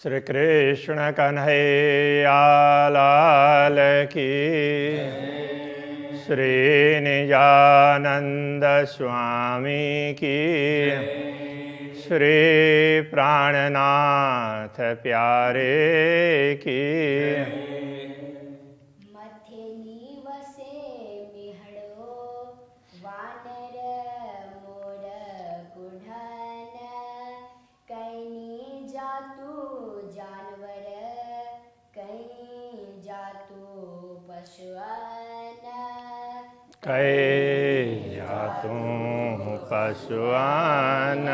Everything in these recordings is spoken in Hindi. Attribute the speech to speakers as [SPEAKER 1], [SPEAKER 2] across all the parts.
[SPEAKER 1] श्री कृष्ण कन्हैया लाल की, श्री निजानंद स्वामी की, श्री प्राणनाथ प्यारे की। कै जातु पशुआन।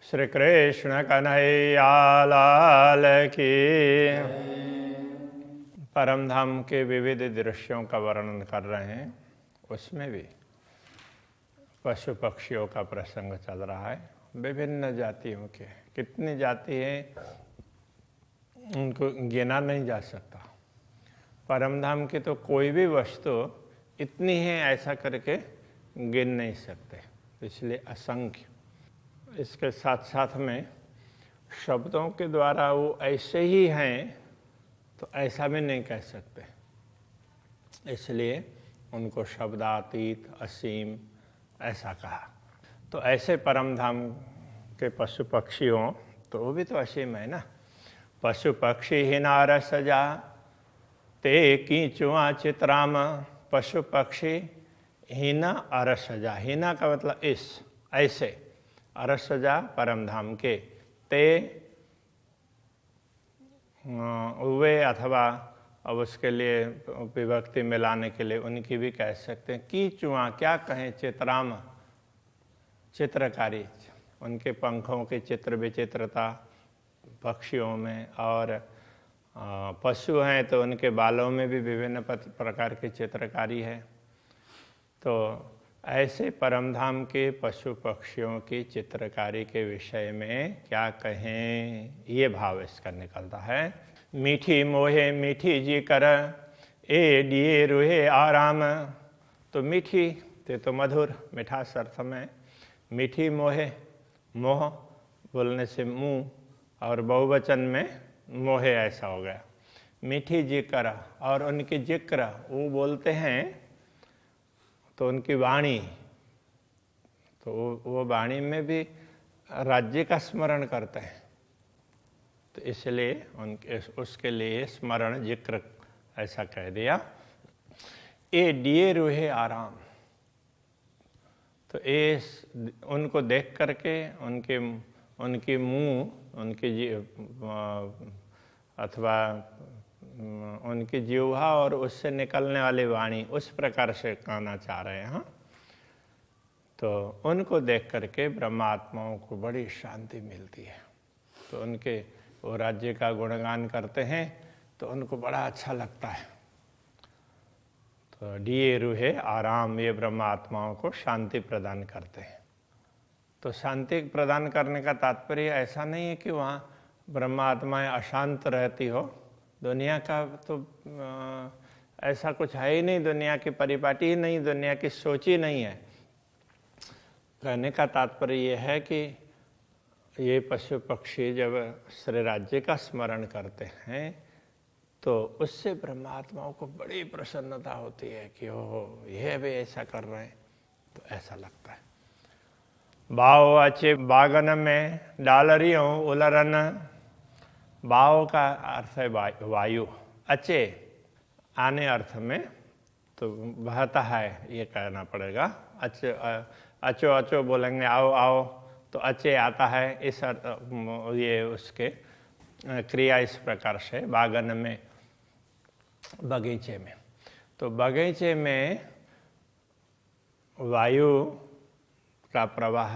[SPEAKER 1] श्री कृष्ण कन्हैया लाल की। परम धाम के विविध दृश्यों का वर्णन कर रहे हैं, उसमें भी पशु पक्षियों का प्रसंग चल रहा है। विभिन्न जातियों के, कितनी जाति हैं उनको गिना नहीं जा सकता। परम धाम की तो कोई भी वस्तु इतनी है ऐसा करके गिन नहीं सकते, इसलिए असंख्य। इसके साथ साथ में शब्दों के द्वारा वो ऐसे ही हैं तो ऐसा भी नहीं कह सकते, इसलिए उनको शब्दातीत असीम ऐसा कहा। तो ऐसे परम धाम के पशु पक्षियों, तो वो भी तो असीम है ना। पशु पक्षी ही नार सजा ते कीचुआ चित्राम। पशु पक्षी हीना अरसजा, हीना का मतलब इस ऐसे, अरसजा परम धाम के, ते वे अथवा अब उसके लिए विभक्ति मिलाने के लिए उनकी भी कह सकते हैं। कीचुआ क्या कहें, चित्राम चित्रकारी, उनके पंखों की चित्र विचित्रता पक्षियों में, और पशु हैं तो उनके बालों में भी विभिन्न प्रकार की चित्रकारी है। तो ऐसे परमधाम के पशु पक्षियों की चित्रकारी के विषय में क्या कहें, ये भाव इसका निकलता है। मीठी मोहे मीठी जी कर, ए दिए रुहे आराम। तो मीठी ते तो मधुर, मिठास अर्थ में। मीठी मोहे, मोह बोलने से मुँह, और बहुवचन में मोहे ऐसा हो गया। मीठी जिक्र, और उनकी जिक्र वो बोलते हैं तो उनकी वाणी, तो वो वाणी में भी राज्य का स्मरण करते हैं, तो इसलिए उनके उसके लिए स्मरण जिक्र ऐसा कह दिया। ए दिए रूहे आराम, तो ये उनको देख करके उनकी मुँह, उनकी अथवा उनकी जीवा और उससे निकलने वाली वाणी उस प्रकार से कहना चाह रहे हैं। तो उनको देख करके ब्रह्मात्माओं को बड़ी शांति मिलती है, तो उनके वो राज्य का गुणगान करते हैं तो उनको बड़ा अच्छा लगता है। तो दिए रूहे आराम, ये ब्रह्मात्माओं को शांति प्रदान करते हैं। तो शांति प्रदान करने का तात्पर्य ऐसा नहीं है कि वहाँ ब्रह्मात्माएं अशांत रहती हो। दुनिया का तो ऐसा कुछ है ही नहीं, दुनिया की परिपाटी ही नहीं, दुनिया की सोच ही नहीं है। कहने का तात्पर्य ये है कि ये पशु पक्षी जब श्री राज्य का स्मरण करते हैं तो उससे ब्रह्मात्माओं को बड़ी प्रसन्नता होती है कि ओह ये भी ऐसा कर रहे हैं, तो ऐसा लगता है। बाव अच्छे बागन में डालरियों उलरन। बाव का अर्थ है वायु, अचे आने अर्थ में, तो बहता है ये कहना पड़ेगा। अचे अचो अचो बोलेंगे आओ आओ, तो अचे आता है, इस ये उसके क्रिया इस प्रकार से। बागन में बगीचे में, तो बगीचे में वायु का प्रवाह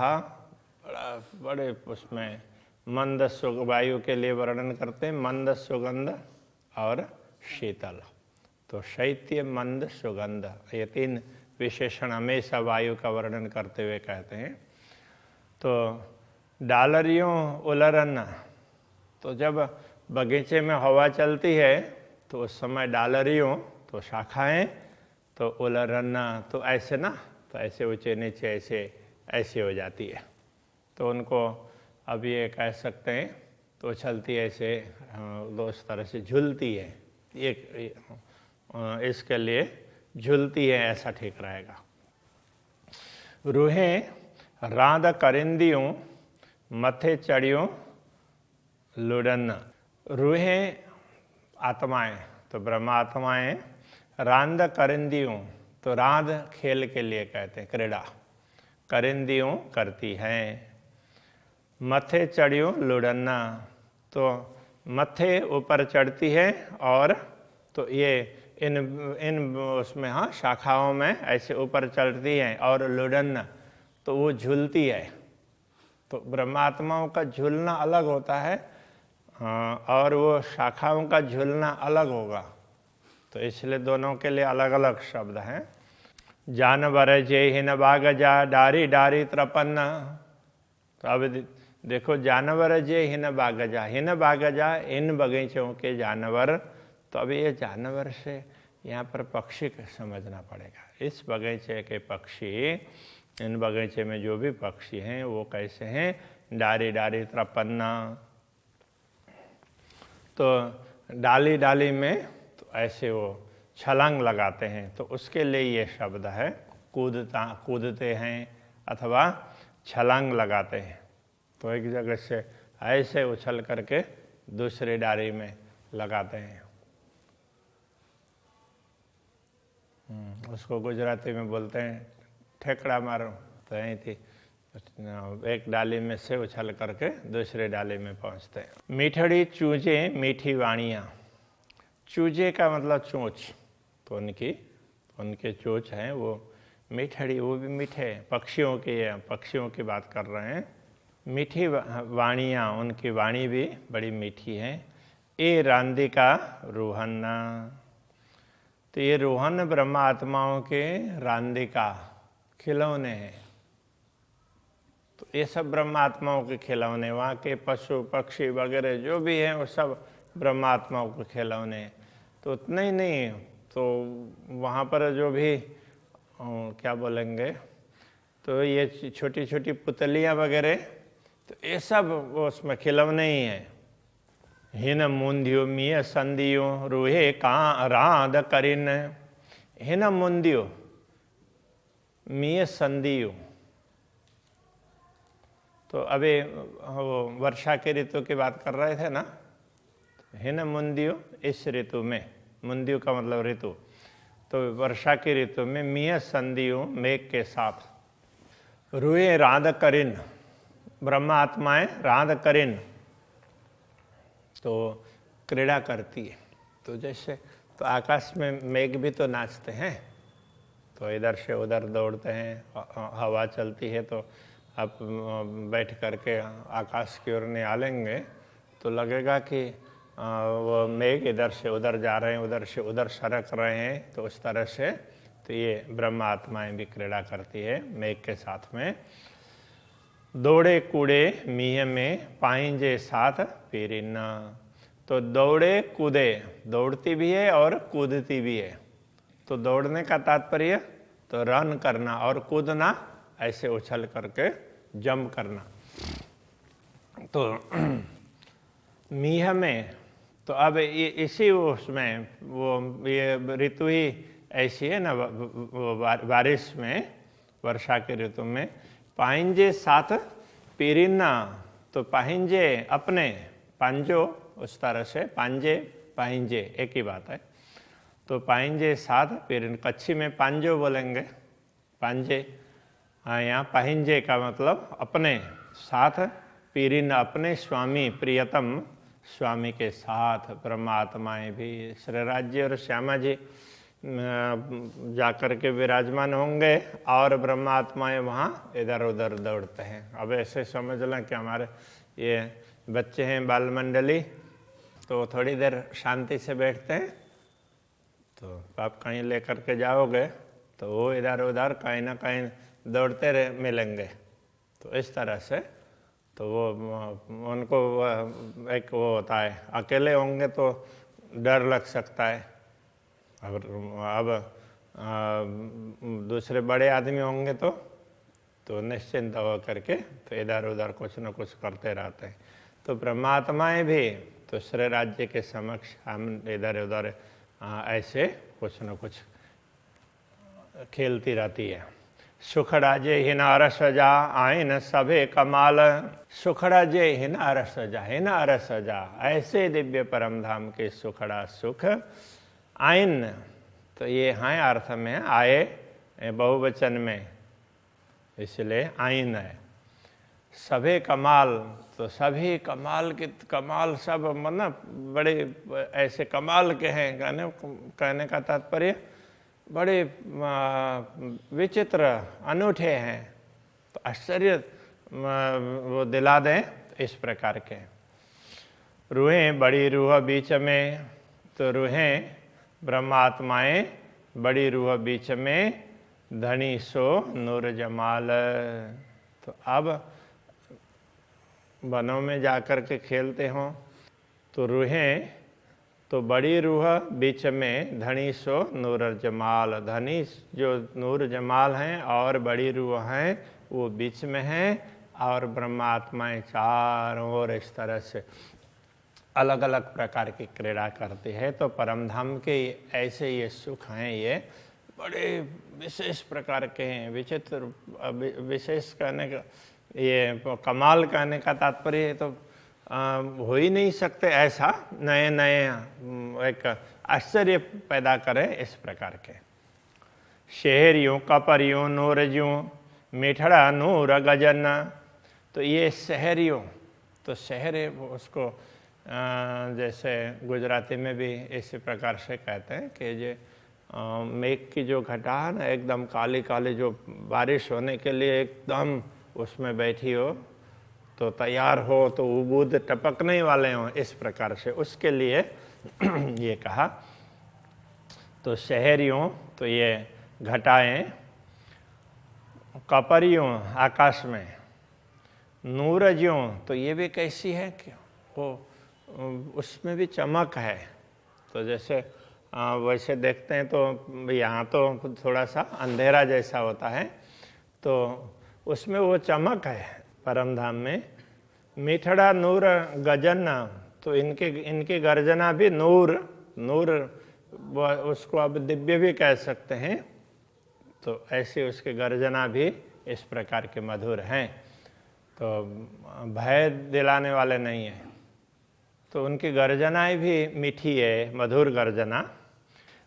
[SPEAKER 1] बड़े उसमें मंद वायु के लिए वर्णन करते हैं, मंद सुगंध और शीतल। तो शैत्य मंद सुगंध, ये तीन विशेषण हमेशा वायु का वर्णन करते हुए कहते हैं। तो डालरियों उलरन, तो जब बगीचे में हवा चलती है तो उस समय डालरियों तो शाखाएं, तो उलरन तो ऐसे ना, तो ऐसे ऊंचे नीचे ऐसे हो जाती है। तो उनको अब ये कह सकते हैं तो उछलती है ऐसे, उस तरह से झूलती है, इसके लिए झूलती है ऐसा ठीक रहेगा। रूहें रांद करिंदियों मथे चढ़ियों लुढ़न। रूहें आत्माएं, तो ब्रह्मात्माएं रांद करिंदियों, तो रांद खेल के लिए कहते हैं, क्रीड़ा करिंदियों करती हैं। मथे चढ़ियों लुढ़न्ना, तो मथे ऊपर चढ़ती है और तो ये इन उसमें हाँ शाखाओं में ऐसे ऊपर चढ़ती हैं, और लुढ़न्ना तो वो झूलती है। तो ब्रह्मात्माओं का झूलना अलग होता है और वो शाखाओं का झूलना अलग होगा, तो इसलिए दोनों के लिए अलग अलग शब्द हैं। जानवर जे हिन बागजा डारी डारी त्रपन्न, तो अब देखो जानवर जे हिन बागजा, हिन बागजा इन बगीचों के जानवर, तो अब ये जानवर से यहाँ पर पक्षी समझना पड़ेगा। इस बगीचे के पक्षी, इन बगीचे में जो भी पक्षी हैं वो कैसे हैं, डारी डारी त्रपन्ना, तो डाली डाली में तो ऐसे वो छलांग लगाते हैं, तो उसके लिए ये शब्द है कूदते हैं अथवा छलांग लगाते हैं। तो एक जगह से ऐसे उछल करके दूसरी डाली में लगाते हैं। उसको गुजराती में बोलते हैं ठेकड़ा मारो, तो यही थी, एक डाली में से उछल करके दूसरे डाली में पहुंचते हैं। मीठड़ी चूजे मीठी वाणियाँ, चूजे का मतलब चोंच, तो उनके चोंच हैं वो मीठड़ी, वो भी मीठे पक्षियों की बात कर रहे हैं। मीठी वाणियाँ, उनकी वाणी भी बड़ी मीठी है। ए रांदिका रोहन्ना, तो ये रोहन ब्रह्मा आत्माओं के रांदिका खिलौने हैं। तो ये सब ब्रह्मा आत्माओं के खिलौने, वहाँ के पशु पक्षी वगैरह जो भी हैं वो सब ब्रह्मा आत्माओं के खिलौने। तो उतना ही नहीं, तो वहाँ पर जो भी क्या बोलेंगे, तो ये छोटी छोटी पुतलियाँ वगैरह, तो ये सब वो उसमें खिलौने ही हैं। हिन मुंदियो मिय संदियो रूहे का रांद करिन, हिन मुंदियो मिय संदियो, तो अभी वो वर्षा के ऋतु की बात कर रहे थे ना, हिन मुंदियो इस ऋतु में, मुंदियो का मतलब ऋतु, तो वर्षा की ऋतु में मिय संदियो मेघ के साथ, रूहे रांद करिन, ब्रह्मा आत्माएं रांद करिन, तो क्रीड़ा करती है। तो जैसे तो आकाश में मेघ भी तो नाचते हैं, तो इधर से उधर दौड़ते हैं, हवा चलती है तो आप बैठ करके आकाश की ओर निहालेंगे तो लगेगा कि वो मेघ इधर से उधर जा रहे हैं, उधर से उधर सरक रहे हैं, तो उस तरह से तो ये ब्रह्मा आत्माएं भी क्रीड़ा करती है मेघ के साथ में। दौड़े कूड़े मीह में पाइंजे साथ पेरिना, तो दौड़े कूदे, दौड़ती भी है और कूदती भी है। तो दौड़ने का तात्पर्य तो रन करना, और कूदना ऐसे उछल करके जंप करना। तो मीह में, तो अब इसी उसमें वो ये ऋतु ही ऐसी है ना, वो बारिश में, वर्षा के ऋतु में पाइंजे साथ पेरिना, तो पाहिंजे अपने, पांजो उस तरह से, पांजे पाहिंजे एक ही बात है। तो पाहिंजे साथ पेरिन, कच्छी में पांजो बोलेंगे, पांजे, हाँ यहाँ पाहिंजे का मतलब अपने साथ, पेरिन अपने स्वामी प्रियतम स्वामी के साथ। ब्रह्मात्माएं भी श्री राज्य और श्यामा जी जाकर के विराजमान होंगे और ब्रह्मात्माएं वहाँ इधर उधर दौड़ते हैं। अब ऐसे समझ लें कि हमारे ये बच्चे हैं बाल मंडली, तो थोड़ी देर शांति से बैठते हैं, तो आप कहीं लेकर के जाओगे तो वो इधर उधर कहीं ना कहीं दौड़ते रहे मिलेंगे। तो इस तरह से तो वो उनको एक वो होता है, अकेले होंगे तो डर लग सकता है, अब दूसरे बड़े आदमी होंगे तो निश्चिंत हो करके तो इधर उधर कुछ न कुछ करते रहते हैं। तो ब्रह्मात्माएं भी तो श्रेय राज्य के समक्ष हम इधर उधर ऐसे कुछ न कुछ खेलती रहती है। सुख राज्य हिना रस जा आइन सभे कमाल, सुखड़ा जय हिना रस जा, हिना रस जा, ऐसे दिव्य परम धाम के सुखड़ा सुख आइन, तो ये हैं अर्थ में आए बहुवचन में, इसलिए आइन है। सभे कमाल, तो सभी कमाल के कमाल सब मतलब बड़े ऐसे कमाल के हैं, कहने का तात्पर्य बड़े विचित्र अनूठे हैं, तो आश्चर्य वो दिला दें इस प्रकार के। रूहें बड़ी रूह बीच में, तो रूहें ब्रह्मात्माएं बड़ी रूह बीच में, धनी सो नूर जमाल। तो अब वनों में जाकर के खेलते हों तो रूहें तो बड़ी रूह बीच में, धनी सो नूर जमाल, धनी जो नूर जमाल हैं और बड़ी रूह हैं वो बीच में हैं, और ब्रह्मात्माएं चारों ओर इस तरह से अलग अलग प्रकार की क्रीड़ा करती है। तो परमधाम के ऐसे ये सुख हैं, ये बड़े विशेष प्रकार के हैं, विचित्र विशेष कहने का, ये कमाल कहने का तात्पर्य तो हो ही नहीं सकते, ऐसा नए नए एक आश्चर्य पैदा करे इस प्रकार के। शहरियों कपरियों नूरजियों मिठड़ा नूर गजन, तो ये शहरियों, तो शहर उसको जैसे गुजराती में भी इसी प्रकार से कहते हैं कि ये मेघ की जो घटा है ना, एकदम काली काली, जो बारिश होने के लिए एकदम उसमें बैठी हो तो तैयार हो, तो बूंद टपकने वाले हों, इस प्रकार से उसके लिए ये कहा। तो शहरियों, तो ये घटाएं, कपरियों आकाश में, नूरजियों, तो ये भी कैसी है कि वो उसमें भी चमक है। तो जैसे वैसे देखते हैं तो यहाँ तो थोड़ा सा अंधेरा जैसा होता है, तो उसमें वो चमक है परमधाम में। मिठड़ा नूर गजन, तो इनकी गर्जना भी नूर, नूर उसको अब दिव्य भी कह सकते हैं, तो ऐसी उसकी गर्जना भी इस प्रकार के मधुर हैं, तो भय दिलाने वाले नहीं है। तो उनकी गर्जनाएं भी मीठी है, मधुर गर्जना।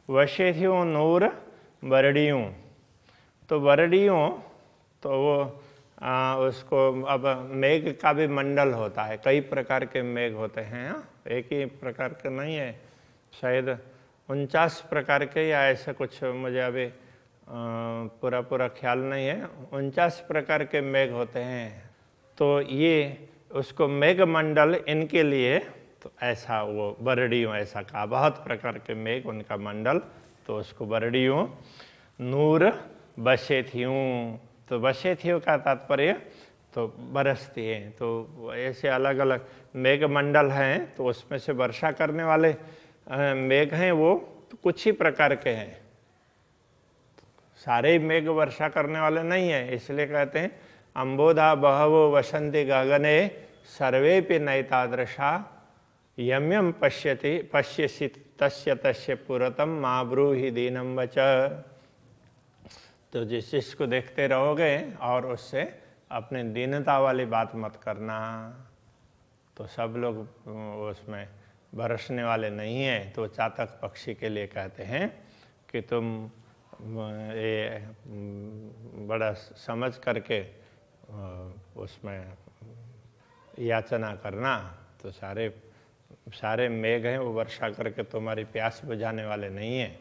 [SPEAKER 1] वशेथियों नूर बरड़ियों, तो बरड़ियों तो वो उसको अब मेघ का भी मंडल होता है, कई प्रकार के मेघ होते हैं, एक ही प्रकार के नहीं है, शायद 49 प्रकार के या ऐसा कुछ, मुझे अभी पूरा ख्याल नहीं है, 49 प्रकार के मेघ होते हैं। तो ये उसको मेघ मंडल इनके लिए, तो ऐसा वो बरड़ियों ऐसा कहा, बहुत प्रकार के मेघ उनका मंडल, तो उसको बरड़ियों। नूर बशेथियों, तो बशेथियों का तात्पर्य तो बरसती है, तो ऐसे अलग अलग मेघ मंडल हैं, तो उसमें से वर्षा करने वाले मेघ हैं, वो तो कुछ ही प्रकार के हैं, सारे मेघ वर्षा करने वाले नहीं है, इसलिए कहते हैं अम्बोधा बहवो वसंति गगने सर्वेपि नैतादृशा यम्यम पश्यसि तस्य तस्य पुरतम मा ब्रूहि दीनम वच। तो जिस चीज़ को देखते रहोगे और उससे अपने दीनता वाली बात मत करना, तो सब लोग उसमें बरसने वाले नहीं हैं। तो चातक पक्षी के लिए कहते हैं कि तुम ये बड़ा समझ करके उसमें याचना करना, तो सारे मेघ हैं वो वर्षा करके तुम्हारी प्यास बुझाने वाले नहीं हैं।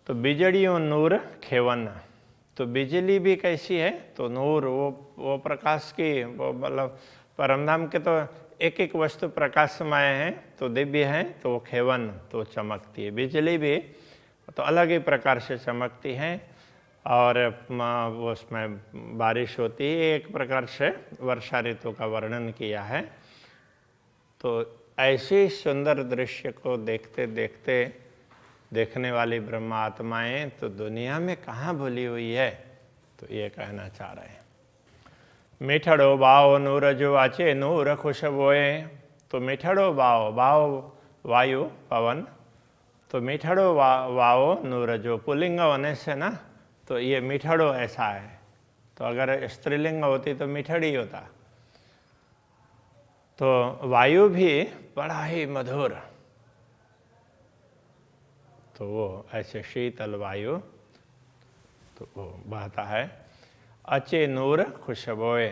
[SPEAKER 1] तो बिजड़ियों नूर खेवन, तो बिजली भी कैसी है, तो नूर वो प्रकाश की, वो मतलब परमधाम के तो एक एक वस्तु प्रकाशमय है, तो दिव्य है, तो वो खेवन तो चमकती है, बिजली भी तो अलग ही प्रकार से चमकती है, और उसमें बारिश होती है, एक प्रकार से वर्षा ऋतु का वर्णन किया है। तो ऐसे सुंदर दृश्य को देखते देखते देखने वाली ब्रह्म आत्माएं तो दुनिया में कहाँ भूली हुई है, तो ये कहना चाह रहे हैं। मीठड़ो बाओ नूर जो आचे नूर खुशबोए। तो मीठड़ो बाओ, बाओ वायु पवन, तो मीठड़ो वाओ नूर जो, पुल्लिंग होने से ना तो ये मीठड़ो ऐसा है, तो अगर स्त्रीलिंग होती तो मीठड़ी होता। तो वायु भी बड़ा ही मधुर, तो वो ऐसे शीतल वायु तो वो बहता है। अचे नूर खुशबोए,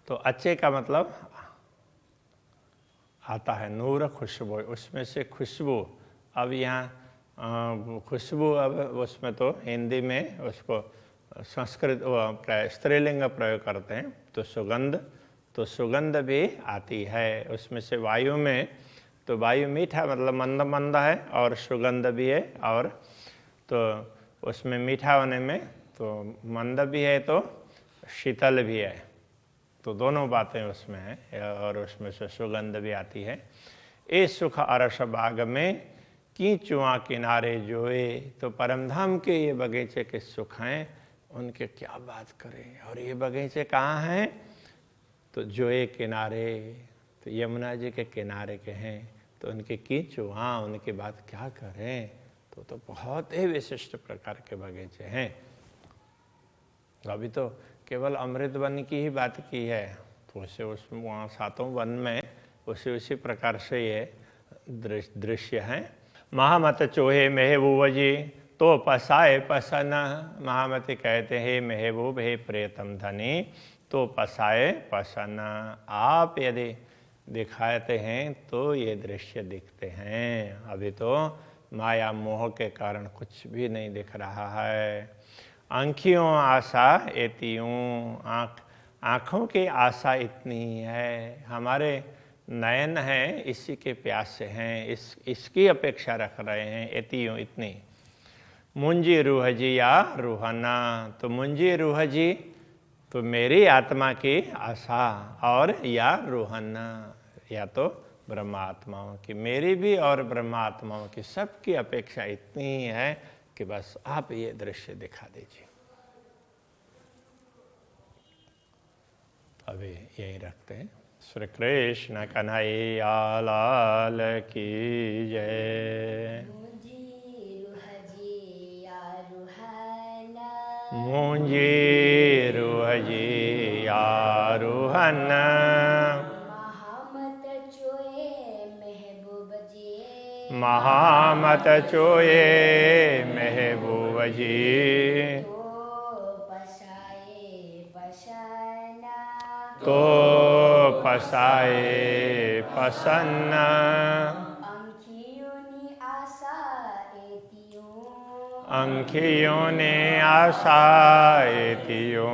[SPEAKER 1] तो अचे का मतलब आता है नूर खुशबू, उसमें से खुशबू। अब यहाँ खुशबू, अब उसमें तो हिंदी में उसको संस्कृत स्त्रीलिंग प्रयोग करते हैं, तो सुगंध, तो सुगंध भी आती है उसमें से वायु में। तो वायु मीठा मतलब मंद मंद है और सुगंध भी है, और तो उसमें मीठा होने में तो मंद भी है तो शीतल भी है, तो दोनों बातें उसमें हैं, और उसमें से सुगंध भी आती है। ए सुख अरस बाग में कीचुआ किनारे जोए, तो परमधाम के ये बगीचे के सुख हैं, उनके क्या बात करें। और ये बगीचे कहाँ हैं, तो जोए किनारे, तो यमुना जी के किनारे के हैं, तो उनके कीचुआ, उनकी बात क्या करें। तो बहुत ही विशिष्ट प्रकार के बगीचे हैं। अभी तो केवल अमृत वन की ही बात की है, तो उसे उसमें वहाँ सातों वन में उसी प्रकार से ये दृश्य हैं। महामत चोहे महबूब जी तो पसाए पसन, महामती कहते हैं महबूब हे प्रियतम धनी, तो पसाए पसन, आप यदि दिखाते हैं तो ये दृश्य दिखते हैं। अभी तो माया मोह के कारण कुछ भी नहीं दिख रहा है। आँखियों आशा एतियों, आँखों की आशा इतनी है, हमारे नयन हैं इसी के प्यास से हैं, इसकी अपेक्षा रख रहे हैं, एतियों इतनी। मुंजी रूह जी या रूहाना, तो मुंजी रूह जी तो मेरी आत्मा की आशा, और या रूहाना या तो ब्रह्मात्माओं की, मेरी भी और ब्रह्मात्माओं की, सबकी अपेक्षा इतनी है कि बस आप ये दृश्य दिखा दीजिए। अभी यही रखते हैं। श्री कृष्ण कन्हैया लाल की जय। मुंजी रूह जी आरूहन, महामत चोए महबूब जी, तो पसाए पसन्न, अंखियों ने आशा एतियों,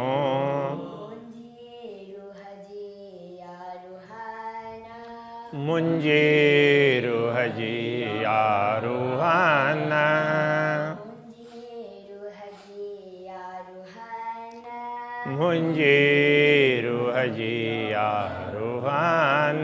[SPEAKER 1] मुंजी रूह जी आरूहन, मुंजी रूह जी आरूहन,